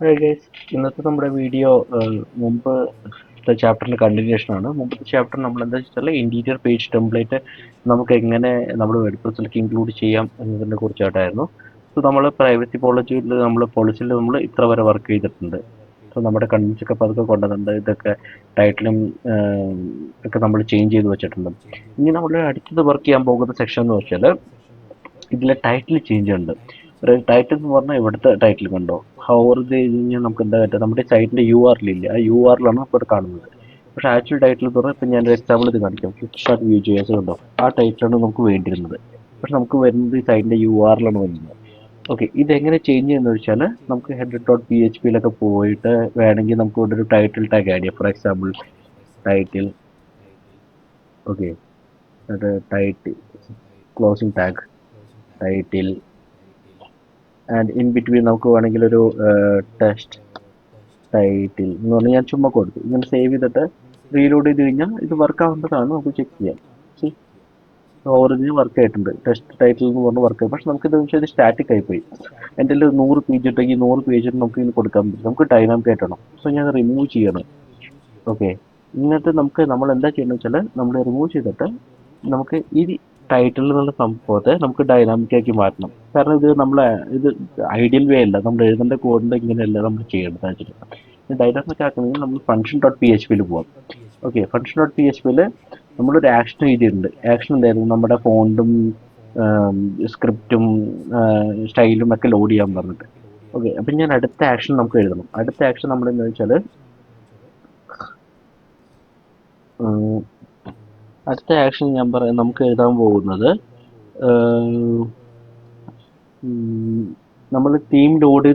Hi guys, ഇന്നത്തെ നമ്മുടെ video മുമ്പത്തെ ചാപ്റ്ററിൻ്റെ കണ്ടിന്യൂഷൻ ആണ്. മുമ്പത്തെ ചാപ്റ്റർ നമ്മൾ എന്താ വെച്ചാൽ ഇൻറ്റീരിയർ പേജ് ടെംപ്ലേറ്റ് നമുക്ക് എങ്ങനെ നമ്മൾ വേർഡ്പ്രസ്സിലേക്ക് ഇൻക്ലൂഡ് ചെയ്യാം എന്നതിനെ കുറിച്ചായിട്ടായിരുന്നു. സോ നമ്മൾ പ്രൈവസി പോളിസിയിൽ നമ്മൾ ഇത്ര വരെ വർക്ക് ചെയ്തിട്ടുണ്ട്. സോ നമ്മുടെ കണ്ടൻസ് ഒക്കെ പതുക്കെ കൊണ്ടുവന്നിട്ടുണ്ട്. ഇതൊക്കെ ടൈറ്റിലും ഒക്കെ നമ്മൾ ചേഞ്ച് ചെയ്ത് വെച്ചിട്ടുണ്ട്. ഇനി നമ്മൾ അടുത്തത് വർക്ക് ചെയ്യാൻ പോകുന്ന സെക്ഷൻ എന്ന് വെച്ചാൽ ഇതിലെ ടൈറ്റിൽ ചേഞ്ച് ഉണ്ട്. ഒരു ടൈറ്റിൽ എന്ന് പറഞ്ഞാൽ ഇവിടുത്തെ ടൈറ്റിൽ കണ്ടോ, ഹവർ ഇത് കഴിഞ്ഞാൽ നമുക്ക് എന്താ പറ്റുക, നമ്മുടെ സൈറ്റിൻ്റെ യു ആർ എൽ ഇല്ല, ആ യു ആർ എല്ലാണ് ഇപ്പോൾ കാണുന്നത്. പക്ഷേ ആക്ച്വൽ ടൈറ്റിൽ എന്ന് പറഞ്ഞാൽ ഇപ്പം ഞാനൊരു എക്സാമ്പിൾ ഇത് കാണിക്കാം, ഫ്ലിപ്കാർട്ട് വ്യൂ ചെയ്യാസ് കണ്ടോ, ആ ടൈറ്റിലാണ് നമുക്ക് വേണ്ടിയിരുന്നത്. പക്ഷെ നമുക്ക് വരുന്നത് ഈ സൈറ്റിൻ്റെ യു ആർ എല്ലാണ് വരുന്നത്. ഓക്കെ, ഇതെങ്ങനെ ചേഞ്ച് ചെയ്യുന്നത് വെച്ചാൽ നമുക്ക് ഹെഡ് ഡോട്ട് പി എച്ച് പിയിലൊക്കെ പോയിട്ട് വേണമെങ്കിൽ നമുക്ക് ഇവിടെ ഒരു ടൈറ്റിൽ ടാഗ് ആഡ് ചെയ്യാം. For example title, okay, title closing tag title and in between നമുക്ക് വേണമെങ്കിൽ ഒരു ടെസ്റ്റ് ടൈറ്റിൽ എന്ന് പറഞ്ഞാൽ ഞാൻ ചുമ്മാ കൊടുത്തു. ഇങ്ങനെ സേവ് ചെയ്തിട്ട് റീലോഡ് ചെയ്ത് കഴിഞ്ഞാൽ ഇത് വർക്ക് ആവേണ്ടതാണ്, നമുക്ക് ചെക്ക് ചെയ്യാം. ഒറിജിനൽ വർക്ക് ആയിട്ടുണ്ട്, ടെസ്റ്റ് ടൈറ്റിൽ എന്ന് പറഞ്ഞ് വർക്ക് ആയി. പക്ഷെ നമുക്കിത് വെച്ചാൽ ഇത് സ്റ്റാറ്റിക് ആയിപ്പോയി. എൻ്റെ 100 പേജ് ഇട്ടെങ്കിൽ 100 പേജ് നമുക്ക് ഇനി കൊടുക്കാൻ പറ്റും, നമുക്ക് ഡൈനാമിക് ആയിട്ടാണ്. സോ ഞാൻ റിമൂവ് ചെയ്യണം. ഓക്കെ, എന്നിട്ട് നമ്മൾ എന്താ ചെയ്യണമെന്ന് വെച്ചാൽ നമ്മൾ റിമൂവ് ചെയ്തിട്ട് നമുക്ക് ഈ ടൈറ്റിൽ എന്നുള്ള സംഭവത്തെ നമുക്ക് ഡൈനാമിക് ആക്കി മാറ്റണം. കാരണം ഇത് ഐഡിയൽ വേ അല്ല, നമ്മൾ എഴുതേണ്ട കോഡിൻ്റെ ഇങ്ങനെയല്ല നമ്മൾ ചെയ്യേണ്ടത് ആക്ച്വലി. ഡൈനാമിക് ആക്കണമെങ്കിൽ നമ്മൾ ഫംഗ്ഷൻ ഡോട്ട് പി എച്ച് പിയിൽ പോകാം. Okay, function dot P H പിയിൽ നമ്മളൊരു ആക്ഷൻ എഴുതിയിട്ടുണ്ട്. ആക്ഷൻ എന്തായിരുന്നു, നമ്മുടെ ഫോണ്ടും സ്ക്രിപ്റ്റും സ്റ്റൈലും ഒക്കെ ലോഡ് ചെയ്യാൻ പറഞ്ഞിട്ട്. ഓക്കെ, അപ്പം ഞാൻ അടുത്ത ആക്ഷൻ നമുക്ക് എഴുതണം. അടുത്ത ആക്ഷൻ നമ്മൾ എന്താ വെച്ചാൽ അടുത്ത ആക്ഷൻ ഞാൻ പറയാം, നമുക്ക് എഴുതാൻ പോകുന്നത് നമ്മൾ തീം ലോഡ്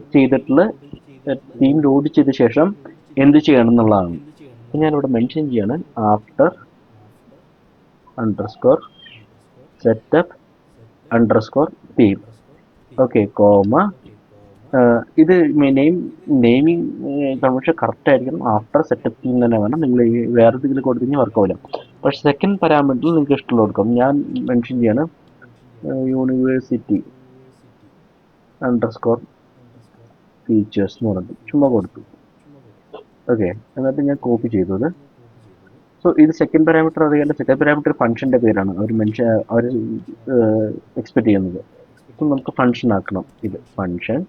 ചെയ്ത ശേഷം എന്ത് ചെയ്യണം എന്നുള്ളതാണ്. അപ്പം ഞാനിവിടെ മെൻഷൻ ചെയ്യാണ് after underscore setup underscore theme. Okay, comma ഇത് നെയിമിങ് കൺവെൻഷൻ കറക്റ്റ് ആയിരിക്കണം. ആഫ്റ്റർ സെറ്റപ്പ് തീം തന്നെ വേണം. നിങ്ങൾ ഈ വേറെ ഇതിൽ കൊടുത്തു കഴിഞ്ഞാൽ വർക്കാവില്ല. പക്ഷെ സെക്കൻഡ് പാരാമീറ്ററിൽ നിങ്ങൾക്ക് ഇഷ്ടമുള്ള കൊടുക്കാം. ഞാൻ മെൻഷൻ ചെയ്യാണ് യൂണിവേഴ്സിറ്റി അണ്ടർസ്കോർ ഫീച്ചേഴ്സ് എന്ന് പറഞ്ഞിട്ട് ചുമ്മാ കൊടുത്തു. ഓക്കെ, എന്നിട്ട് ഞാൻ കോപ്പി ചെയ്തത്. സോ ഇത് സെക്കൻഡ് പാരാമീറ്റർ അറിയാണ്ട്, സെക്കൻഡ് പാരാമീറ്റർ ഫംഗ്ഷൻ്റെ പേരാണ് അവർ എക്സ്പെക്ട് ചെയ്യുന്നത്. സോ നമുക്ക് ഫംഗ്ഷൻ ആക്കണം. ഇത് ഫംഗ്ഷൻ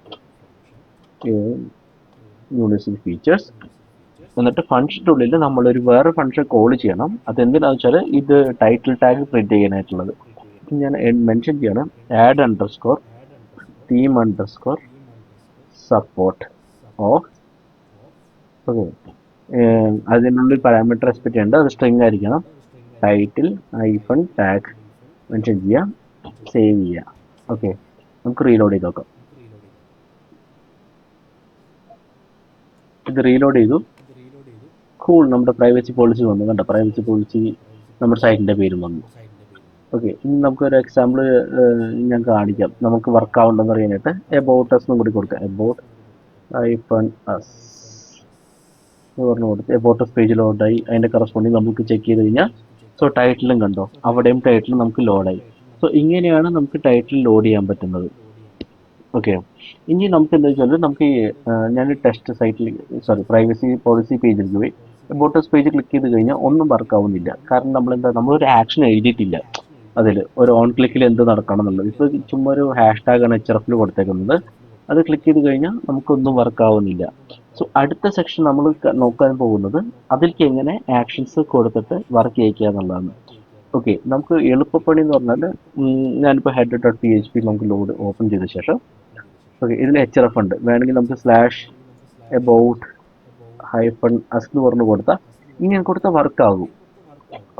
യൂണിവേഴ്സിറ്റി ഫീച്ചേഴ്സ്, എന്നിട്ട് ഫംഗ്ഷൻ്റെ ഉള്ളിൽ നമ്മളൊരു വേറെ ഫംഗ്ഷൻ കോൾ ചെയ്യണം. അതെന്തിനാണെന്ന് വെച്ചാൽ ഇത് ടൈറ്റിൽ ടാഗ് പ്രിന്റ് ചെയ്യാനായിട്ടുള്ളത്. ഞാൻ മെൻഷൻ ചെയ്യണം add underscore theme underscore support of. Okay, അതിനുള്ളിൽ പാരാമീറ്റർ എക്സ്പെക്ട് ചെയ്യേണ്ടത് അത് സ്ട്രിങ് ആയിരിക്കണം. ടൈറ്റിൽ ഐഫൺ ടാഗ് മെൻഷൻ ചെയ്യാം, സേവ് ചെയ്യാം. ഓക്കെ, നമുക്ക് റീലോഡ് ചെയ്ത് നോക്കാം. ഇത് റീലോഡ് ചെയ്തു. കൂൾ, നമ്മുടെ പ്രൈവസി പോളിസി വന്നു. കണ്ട, പ്രൈവസി പോളിസി നമ്മുടെ സൈറ്റിൻ്റെ പേരും വന്നു. ഓക്കെ, ഇനി നമുക്കൊരു എക്സാമ്പിൾ ഞാൻ കാണിക്കാം, നമുക്ക് വർക്ക് ആവുണ്ടെന്ന് അറിയാനായിട്ട്. എബൌട്ട് അസ് എന്നും കൂടി കൊടുക്കാം. എബൌട്ട് ഐഫൺ അസ് എന്ന് പറഞ്ഞു കൊടുത്ത് എബൌട്ട് അസ് പേജ് ലോഡായി. അതിൻ്റെ കറസ്പോണ്ടിങ് നമുക്ക് ചെക്ക് ചെയ്ത് കഴിഞ്ഞാൽ സോ ടൈറ്റിലും കണ്ടോ, അവിടെയും ടൈറ്റിൽ നമുക്ക് ലോഡായി. സോ ഇങ്ങനെയാണ് നമുക്ക് ടൈറ്റിൽ ലോഡ് ചെയ്യാൻ പറ്റുന്നത്. ഓക്കെ, ഇനി നമുക്ക് എന്താ വെച്ചാൽ നമുക്ക് ഞാൻ ടെസ്റ്റ് സൈറ്റിൽ പ്രൈവസി പോളിസി പേജിലേക്ക് പോയി എബൌട്ട് പേജ് ക്ലിക്ക് ചെയ്ത് കഴിഞ്ഞാൽ ഒന്നും വർക്ക് ആവുന്നില്ല. കാരണം നമ്മളൊരു ആക്ഷൻ എഴുതിയിട്ടില്ല അതിൽ, ഒരു ഓൺ ക്ലിക്കിൽ എന്ത് നടക്കണം എന്നുള്ളത്. ഇപ്പോൾ ചുമ്മാ ഒരു ഹാഷ് ടാഗാണ് HRF കൊടുത്തേക്കുന്നത്. അത് ക്ലിക്ക് ചെയ്ത് കഴിഞ്ഞാൽ നമുക്കൊന്നും വർക്ക് ആവുന്നില്ല. സോ അടുത്ത സെക്ഷൻ നമ്മൾ നോക്കാൻ പോകുന്നത് അതിലേക്ക് എങ്ങനെ ആക്ഷൻസ് കൊടുത്തിട്ട് വർക്ക് ചെയ്യിക്കുക എന്നുള്ളതാണ്. ഓക്കെ, നമുക്ക് എളുപ്പപ്പണി എന്ന് പറഞ്ഞാൽ ഞാനിപ്പോൾ head dot P H P നമുക്ക് ലോഡ് ഓപ്പൺ ചെയ്ത ശേഷം, ഓക്കെ, ഇതിൽ HRF ഉണ്ട്. വേണമെങ്കിൽ നമുക്ക് സ്ലാഷ് എബൌട്ട് ഹൈഫൺ അസ് എന്ന് പറഞ്ഞ് കൊടുത്താൽ ഇങ്ങനെ കൊടുത്താൽ വർക്ക് ആകും.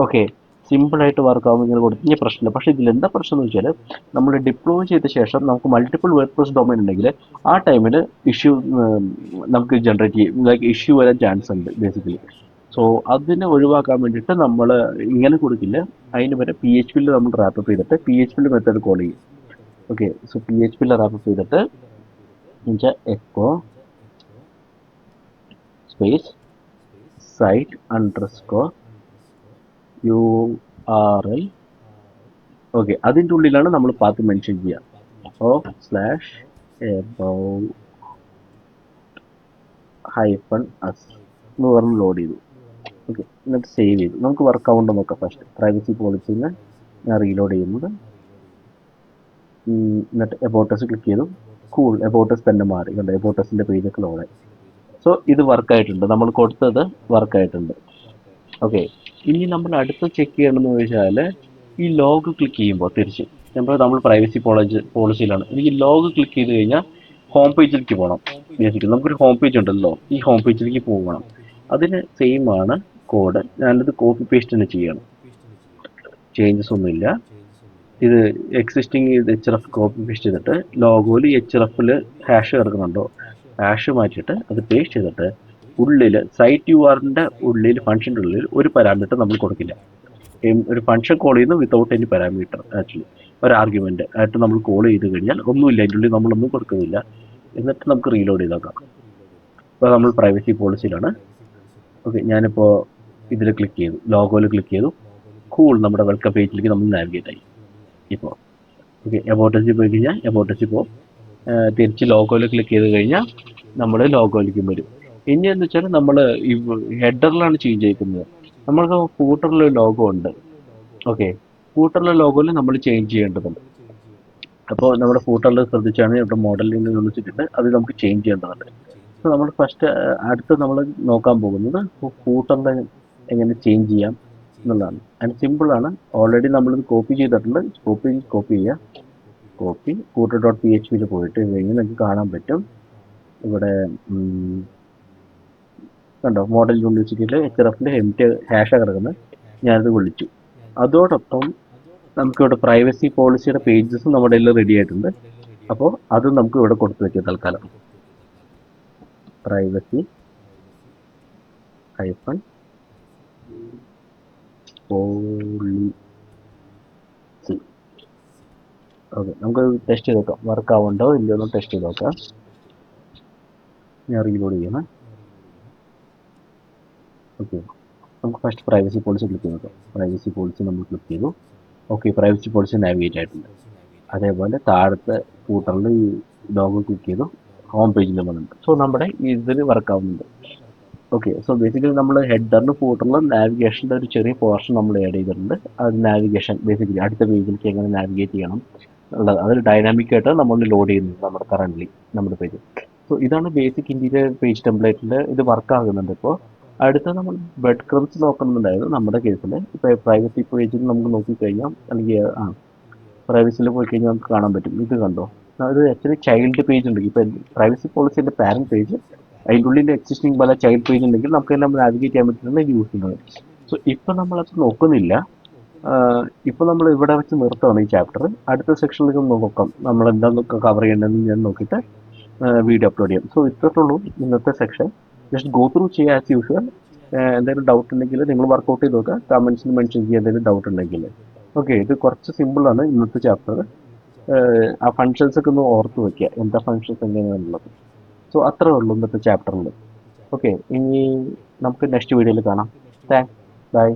ഓക്കെ, സിമ്പിളായിട്ട് വർക്ക് ആകും ഇങ്ങനെ കൊടുത്ത് കഴിഞ്ഞാൽ പ്രശ്നമില്ല. പക്ഷേ ഇതിലെന്താ പ്രശ്നം എന്ന് വെച്ചാൽ നമ്മൾ ഡിപ്ലോയ് ചെയ്ത ശേഷം നമുക്ക് മൾട്ടിപ്പിൾ വേർഡ്പ്രസ് ഡൊമൈൻ ഉണ്ടെങ്കിൽ ആ ടൈമിൽ ഇഷ്യൂ നമുക്ക് ജനറേറ്റ് ചെയ്യും, ലൈക്ക് ഇഷ്യൂ വരാൻ ചാൻസ് ഉണ്ട് ബേസിക്കലി. സോ അതിനെ ഒഴിവാക്കാൻ വേണ്ടിയിട്ട് നമ്മൾ ഇങ്ങനെ കൊടുക്കില്ല, അതിന് വരെ പി എച്ച് പിയിൽ നമ്മൾ റാപ്പപ്പ് ചെയ്തിട്ട് പി എച്ച് പിയിൽ മെത്തേഡ് കോൾ ചെയ്യും. ഓക്കെ, സോ പി എച്ച് പിയിൽ റാപ്പപ്പ് ചെയ്തിട്ട് echo space site underscore URL. Okay, അതിൻ്റെ ഉള്ളിലാണ് നമ്മൾ പാത്ത് മെൻഷൻ ചെയ്യുക. Of slash about hyphen us എന്ന് പറഞ്ഞ് ലോഡ് ചെയ്തു. ഓക്കെ, എന്നിട്ട് സേവ് ചെയ്തു. നമുക്ക് വർക്ക് ആവുണ്ടോ നോക്കാം. ഫസ്റ്റ് പ്രൈവസി പോളിസിന്ന് ഞാൻ റീലോഡ് ചെയ്യുന്നത്. എന്നിട്ട് എബോട്ടസ് ക്ലിക്ക് ചെയ്തു. കൂൾ, എബോട്ടസ് തന്നെ മാറി. കണ്ടോ, എബോട്ടസിൻ്റെ പേജൊക്കെ ലോഡായി. സോ ഇത് വർക്കായിട്ടുണ്ട്, നമ്മൾ കൊടുത്തത് വർക്കായിട്ടുണ്ട്. ഓക്കെ, ഇനി നമ്മൾ അടുത്ത് ചെക്ക് ചെയ്യണമെന്ന് ചോദിച്ചാൽ ഈ ലോഗ് ക്ലിക്ക് ചെയ്യുമ്പോൾ തിരിച്ച് നമ്മൾ പ്രൈവസി പോളിസിയിലാണ്. എനിക്ക് ലോഗ് ക്ലിക്ക് ചെയ്ത് കഴിഞ്ഞാൽ ഹോം പേജിലേക്ക് പോകണം. ബേസിക്കലി നമുക്കൊരു ഹോം പേജ് ഉണ്ടല്ലോ, ഈ ഹോം പേജിലേക്ക് പോകണം. അതിന് സെയിം ആണ് കോഡ്. ഞാനിത് കോപ്പി പേസ്റ്റ് തന്നെ ചെയ്യണം, ചേഞ്ചസ് ഒന്നുമില്ല. ഇത് existing H F copy paste ചെയ്തിട്ട് ലോഗോയിൽ എച്ച് എഫിൽ ഹാഷ് കിടക്കുന്നുണ്ടോ, ഹാഷ് മാറ്റിയിട്ട് അത് പേസ്റ്റ് ചെയ്തിട്ട് ഉള്ളിൽ സൈറ്റ് യു ആറിൻ്റെ ഉള്ളിൽ ഫംഗ്ഷൻ്റെ ഉള്ളിൽ ഒരു പാരാമീറ്റർ നമ്മൾ കൊടുക്കില്ല. ഒരു ഫംഗ്ഷൻ കോൾ ചെയ്യുന്നു വിത്തൗട്ട് എനി പാരാമീറ്റർ. ആക്ച്വലി ഒരു ആർഗ്യുമെൻ്റ് ആയിട്ട് നമ്മൾ കോൾ ചെയ്ത് കഴിഞ്ഞാൽ ഒന്നുമില്ല, അതിൻ്റെ ഉള്ളിൽ നമ്മളൊന്നും കൊടുക്കുന്നില്ല. എന്നിട്ട് നമുക്ക് റീലോഡ് ചെയ്ത് നോക്കാം. ഇപ്പോൾ നമ്മൾ പ്രൈവസി പോളിസിയിലാണ്. ഓക്കെ, ഞാനിപ്പോൾ ഇതിൽ ക്ലിക്ക് ചെയ്തു, ലോഗോയിൽ ക്ലിക്ക് ചെയ്തു. കൂൾ, നമ്മുടെ വെൽക്കം പേജിലേക്ക് നമ്മൾ നാവിഗേറ്റ് ആയി. ഇപ്പോൾ ഓക്കെ, എബോട്ടസിൽ പോയി കഴിഞ്ഞാൽ എബോട്ടസിൽ പോകും. തിരിച്ച് ലോഗോയിൽ ക്ലിക്ക് ചെയ്ത് കഴിഞ്ഞാൽ നമ്മൾ ലോഗോയിലേക്കും വരും. ഇനി എന്ന് വെച്ചാൽ നമ്മൾ ഈ ഹെഡറിലാണ് ചേഞ്ച് ചെയ്യിക്കുന്നത്. നമ്മൾക്ക് ഫൂട്ടറിൽ ലോഗോ ഉണ്ട്. ഓക്കെ, ഫൂട്ടറിലെ ലോഗോയിൽ നമ്മൾ ചേഞ്ച് ചെയ്യേണ്ടതുണ്ട്. അപ്പോൾ നമ്മുടെ ഫൂട്ടറിൽ ശ്രദ്ധിച്ചാണ് ഇവിടെ മോഡലിംഗ് വിളിച്ചിട്ടുണ്ട്, അത് നമുക്ക് ചേഞ്ച് ചെയ്യേണ്ടതുണ്ട്. അപ്പോൾ നമ്മൾ ഫസ്റ്റ് അടുത്ത് നമ്മൾ നോക്കാൻ പോകുന്നത് ഫൂട്ടറിൽ എങ്ങനെ ചേഞ്ച് ചെയ്യാം എന്നുള്ളതാണ്. അതിന് സിമ്പിളാണ്. ഓൾറെഡി നമ്മളിത് കോപ്പി ചെയ്തിട്ടുണ്ട്. കോപ്പി ചെയ്യുക. Copy footer dot P H പിയിൽ പോയിട്ട് കഴിഞ്ഞ് നിങ്ങൾക്ക് കാണാൻ പറ്റും. ഇവിടെ കണ്ടോ, മോഡൽ യൂണിവേഴ്സിറ്റിയിൽ എച്ച് ആർ എഫിൽ ഹാഷ കിടക്കുന്നത്, ഞാനത് വിളിച്ചു. അതോടൊപ്പം നമുക്കിവിടെ പ്രൈവസി പോളിസിയുടെ പേജസ് നമ്മുടെ എല്ലാം റെഡി ആയിട്ടുണ്ട്. അപ്പോൾ അത് നമുക്ക് ഇവിടെ കൊടുത്തു വയ്ക്കാം തൽക്കാലം. Privacy hyphen policy. ഓക്കെ, നമുക്ക് ടെസ്റ്റ് ചെയ്ത് നോക്കാം, വർക്ക് ആവുന്നുണ്ടോ ഇല്ലയോ എന്ന് ടെസ്റ്റ് ചെയ്ത് നോക്കാം. ഞാൻ റീലോഡ് ചെയ്യണം. ഓക്കെ, നമുക്ക് ഫസ്റ്റ് പ്രൈവസി പോളിസി ക്ലിക്ക് ചെയ്ത് നോക്കാം. പ്രൈവസി പോളിസി നമ്മൾ ക്ലിക്ക് ചെയ്തു. ഓക്കെ, പ്രൈവസി പോളിസി നാവിഗേറ്റ് ആയിട്ടുണ്ട്. അതേപോലെ താഴത്തെ ഫൂട്ടറിൽ ഈ ലോഗോ ക്ലിക്ക് ചെയ്തു, ഹോം പേജിൽ വന്നിട്ടുണ്ട്. സോ നമ്മുടെ ഇതിൽ വർക്ക് ആവുന്നുണ്ട്. ഓക്കെ, സോ ബേസിക്കലി നമ്മൾ ഹെഡറിന് ഫൂട്ടറിലും നാവിഗേഷൻ്റെ ഒരു ചെറിയ പോർഷൻ നമ്മൾ ആഡ് ചെയ്തിട്ടുണ്ട്. അത് നാവിഗേഷൻ ബേസിക്കലി അടുത്ത പേജിലേക്ക് എങ്ങനെ നാവിഗേറ്റ് ചെയ്യണം ഉള്ളത് അതിൽ ഡൈനാമിക് ആയിട്ട് നമ്മൾ ലോഡ് ചെയ്യുന്നുണ്ട് നമ്മുടെ കറൻ്റ്ലി നമ്മുടെ പേജ്. സോ ഇതാണ് ബേസിക് ഇൻറ്റീരിയർ പേജ് ടെംപ്ലേറ്റിൽ ഇത് വർക്ക് ആകുന്നുണ്ട്. ഇപ്പോൾ അടുത്ത നമ്മൾ ബെഡ് ക്രംസ് നോക്കുന്നുണ്ടായിരുന്നു നമ്മുടെ കേസിൽ. ഇപ്പോൾ പ്രൈവസി പേജിൽ നമുക്ക് നോക്കിക്കഴിഞ്ഞാൽ, അല്ലെങ്കിൽ പ്രൈവസിയിൽ പോയി കഴിഞ്ഞാൽ നമുക്ക് കാണാൻ പറ്റും. ഇത് കണ്ടോ, അത് ആക്ച്വലി ചൈൽഡ് പേജ് ഉണ്ടെങ്കിൽ, ഇപ്പോൾ പ്രൈവസി പോളിസിൻ്റെ പാരൻറ്റ് പേജ് അതിൻ്റെ ഉള്ളിൽ എക്സിസ്റ്റിംഗ് പല ചൈൽഡ് പേജ് ഉണ്ടെങ്കിൽ നമുക്ക് എല്ലാം നാവിഗേറ്റ് ചെയ്യാൻ പറ്റുന്ന യൂസ് ചെയ്യുന്നത്. സോ ഇപ്പം നമ്മളത് നോക്കുന്നില്ല. ഇപ്പോൾ നമ്മൾ ഇവിടെ വെച്ച് നിർത്തുകയാണ് ഈ ചാപ്റ്റർ. അടുത്ത സെക്ഷനിലേക്ക് നോക്കാം നമ്മൾ എന്താണെന്നൊക്കെ കവർ ചെയ്യേണ്ടതെന്ന് ഞാൻ നോക്കിയിട്ട് വീഡിയോ അപ്ലോഡ് ചെയ്യാം. സോ ഇത്രയേ ഉള്ളൂ ഇന്നത്തെ സെക്ഷൻ. ജസ്റ്റ് ഗോ ത്രൂ ചെയ്യുക ആസ് യൂഷ്വൽ. എന്തെങ്കിലും ഡൗട്ട് ഉണ്ടെങ്കിൽ നിങ്ങൾ വർക്കൗട്ട് ചെയ്ത് നോക്കുക, കമൻസിൽ മെൻഷൻ ചെയ്യുക എന്തെങ്കിലും ഡൗട്ട് ഉണ്ടെങ്കിൽ. ഓക്കെ, ഇത് കുറച്ച് സിമ്പിളാണ് ഇന്നത്തെ ചാപ്റ്റർ. ആ ഫങ്ഷൻസ് ഒക്കെ ഒന്ന് ഓർത്ത് വയ്ക്കുക, എന്താ ഫങ്ഷൻസ് എങ്ങനെയാണുള്ളത്. സോ അത്രേ ഉള്ളൂ ഇന്നത്തെ ചാപ്റ്ററിൽ. ഓക്കെ, ഇനി നമുക്ക് നെക്സ്റ്റ് വീഡിയോയിൽ കാണാം. Thanks, by.